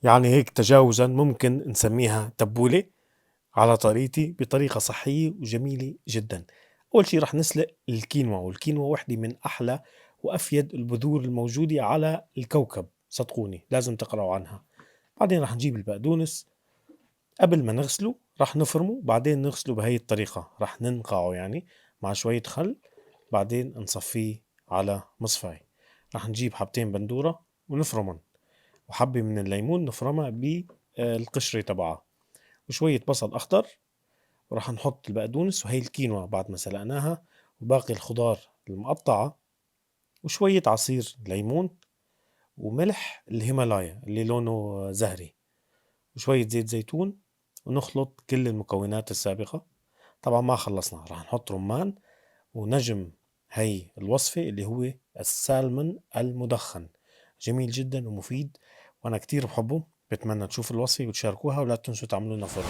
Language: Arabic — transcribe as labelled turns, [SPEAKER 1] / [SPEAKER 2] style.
[SPEAKER 1] يعني هيك تجاوزًا ممكن نسميها تبولة على طريقتي بطريقة صحية وجميلة جدًا. أول شي رح نسلق الكينوا، والكينوا واحدة من أحلى وأفيد البذور الموجودة على الكوكب، صدقوني لازم تقرأوا عنها. بعدين رح نجيب البقدونس، قبل ما نغسله رح نفرمه، بعدين نغسله بهي الطريقة، رح ننقعه يعني مع شوية خل، بعدين نصفيه على مصفاية. رح نجيب حبتين بندورة ونفرمن، وحبة من الليمون نفرمها بالقشرة تبعها، وشوية بصل أخضر، وراح نحط البقدونس وهي الكينوا بعد ما سلقناها، وباقي الخضار المقطعة، وشوية عصير ليمون، وملح الهيمالايا اللي لونه زهري، وشوية زيت زيتون، ونخلط كل المكونات السابقة. طبعا ما خلصنا، راح نحط رمان ونجم هي الوصفة اللي هو السالمون المدخن، جميل جدا ومفيد، وأنا كتير بحبه. بتمنى تشوفوا الوصفة وتشاركوها، ولا تنسوا تعملوا لنا فولو.